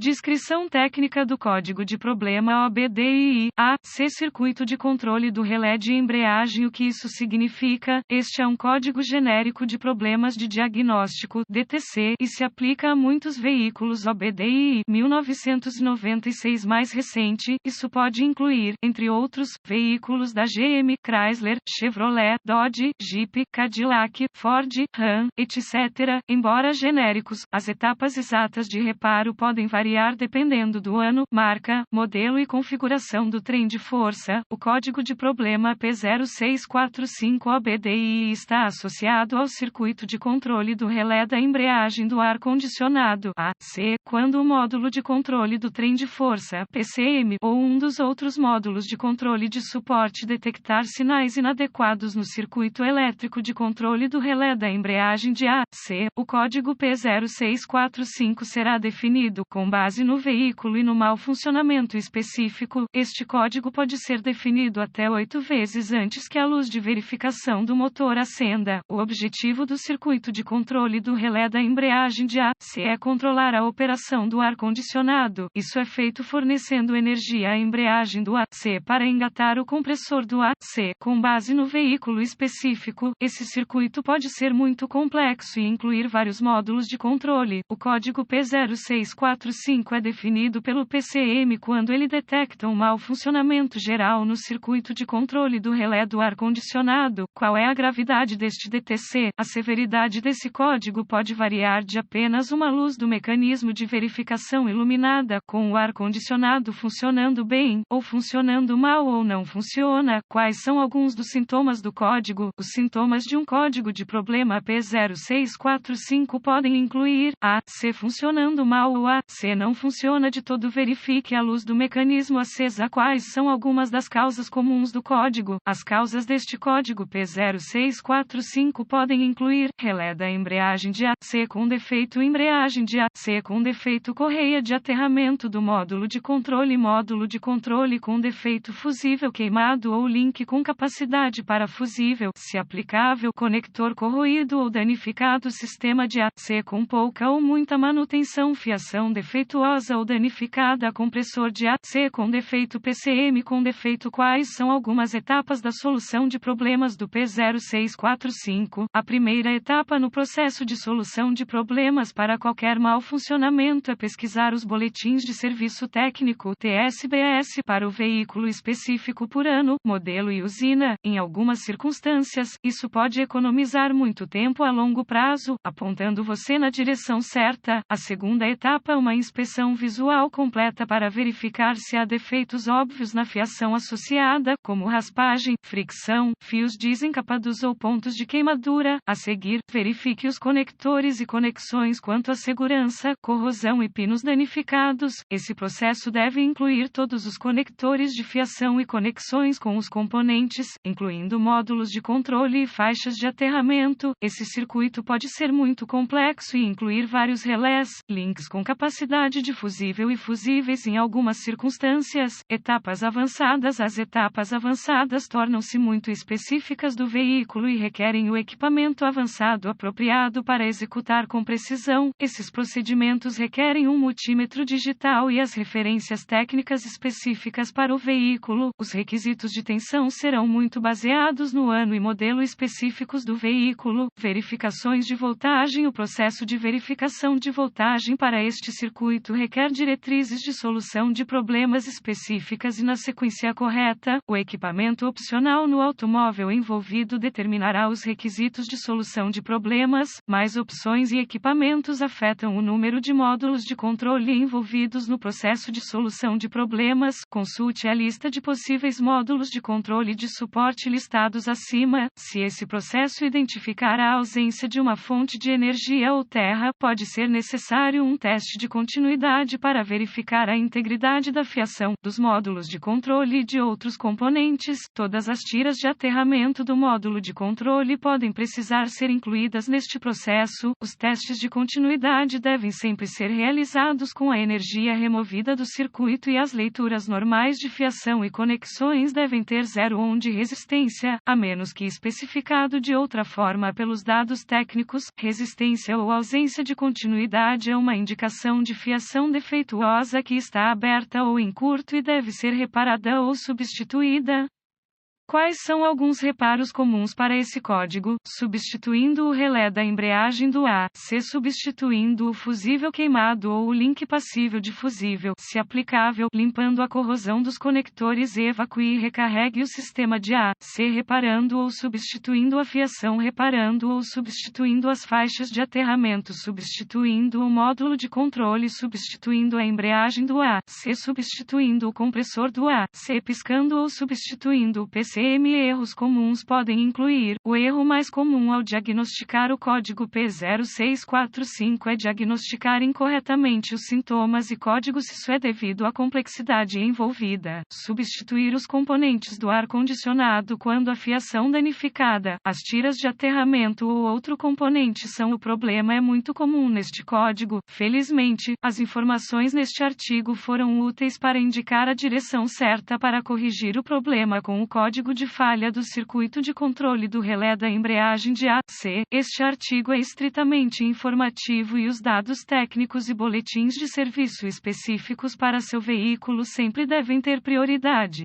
Descrição técnica do código de problema OBDII. A.C. Circuito de controle do relé de embreagem. O que isso significa? Este é um código genérico de problemas de diagnóstico, DTC, e se aplica a muitos veículos OBDII. 1996 mais recente, isso pode incluir, entre outros, veículos da GM, Chrysler, Chevrolet, Dodge, Jeep, Cadillac, Ford, Ram, etc. Embora genéricos, as etapas exatas de reparo podem variar dependendo do ano, marca, modelo e configuração do trem de força. O código de problema P0645OBDII está associado ao circuito de controle do relé da embreagem do ar-condicionado AC, quando o módulo de controle do trem de força PCM ou um dos outros módulos de controle de suporte detectar sinais inadequados no circuito elétrico de controle do relé da embreagem de AC. O código P0645 será definido com base no veículo e no mau funcionamento específico. Este código pode ser definido até 8 vezes antes que a luz de verificação do motor acenda. O objetivo do circuito de controle do relé da embreagem de AC é controlar a operação do ar-condicionado. Isso é feito fornecendo energia à embreagem do AC para engatar o compressor do AC. Com base no veículo específico, esse circuito pode ser muito complexo e incluir vários módulos de controle. O código P0645 é definido pelo PCM quando ele detecta um mau funcionamento geral no circuito de controle do relé do ar-condicionado. Qual é a gravidade deste DTC? A severidade desse código pode variar de apenas uma luz do mecanismo de verificação iluminada, com o ar-condicionado funcionando bem, ou funcionando mal ou não funciona. Quais são alguns dos sintomas do código? Os sintomas de um código de problema P0645 podem incluir A.C. funcionando mal ou A.C. não funciona de todo. Verifique a luz do mecanismo acesa. Quais são algumas das causas comuns do código? As causas deste código P0645 podem incluir relé da embreagem de AC com defeito, embreagem de AC com defeito, correia de aterramento do módulo de controle com defeito, fusível queimado ou link com capacidade para fusível, se aplicável, conector corroído ou danificado, sistema de AC com pouca ou muita manutenção, fiação defeituosa ou danificada, compressor de AC com defeito, PCM com defeito. Quais são algumas etapas da solução de problemas do P0645? A primeira etapa no processo de solução de problemas para qualquer mau funcionamento é pesquisar os boletins de serviço técnico (TSBS) para o veículo específico por ano, modelo e usina. Em algumas circunstâncias, isso pode economizar muito tempo a longo prazo, apontando você na direção certa. A segunda etapa é uma inspeção visual completa para verificar se há defeitos óbvios na fiação associada, como raspagem, fricção, fios desencapados ou pontos de queimadura. A seguir, verifique os conectores e conexões quanto à segurança, corrosão e pinos danificados. Esse processo deve incluir todos os conectores de fiação e conexões com os componentes, incluindo módulos de controle e faixas de aterramento. Esse circuito pode ser muito complexo e incluir vários relés, links com capacidade de fusível e fusíveis em algumas circunstâncias. Etapas avançadas. As etapas avançadas tornam-se muito específicas do veículo e requerem o equipamento avançado apropriado para executar com precisão. Esses procedimentos requerem um multímetro digital e as referências técnicas específicas para o veículo. Os requisitos de tensão serão muito baseados no ano e modelo específicos do veículo. Verificações de voltagem. O processo de verificação de voltagem para este circuito requer diretrizes de solução de problemas específicas e na sequência correta. O equipamento opcional no automóvel envolvido determinará os requisitos de solução de problemas. Mais opções e equipamentos afetam o número de módulos de controle envolvidos no processo de solução de problemas. Consulte a lista de possíveis módulos de controle de suporte listados acima. Se esse processo identificar a ausência de uma fonte de energia ou terra, pode ser necessário um teste de continuidade para verificar a integridade da fiação, dos módulos de controle e de outros componentes. Todas as tiras de aterramento do módulo de controle podem precisar ser incluídas neste processo. Os testes de continuidade devem sempre ser realizados com a energia removida do circuito e as leituras normais de fiação e conexões devem ter 0 ohm de resistência, a menos que especificado de outra forma pelos dados técnicos. Resistência ou ausência de continuidade é uma indicação de fiação fiação defeituosa que está aberta ou em curto e deve ser reparada ou substituída. Quais são alguns reparos comuns para esse código? Substituindo o relé da embreagem do AC, substituindo o fusível queimado ou o link passível de fusível, se aplicável, limpando a corrosão dos conectores, evacue e recarregue o sistema de AC, reparando ou substituindo a fiação, reparando ou substituindo as faixas de aterramento, substituindo o módulo de controle, substituindo a embreagem do AC, substituindo o compressor do AC, piscando ou substituindo o PCM. Erros comuns podem incluir: o erro mais comum ao diagnosticar o código P0645 é diagnosticar incorretamente os sintomas e códigos. Isso é devido à complexidade envolvida. Substituir os componentes do ar-condicionado quando a fiação danificada, as tiras de aterramento ou outro componente são o problema é muito comum neste código. Felizmente, as informações neste artigo foram úteis para indicar a direção certa para corrigir o problema com o código de falha do circuito de controle do relé da embreagem de AC. Este artigo é estritamente informativo e os dados técnicos e boletins de serviço específicos para seu veículo sempre devem ter prioridade.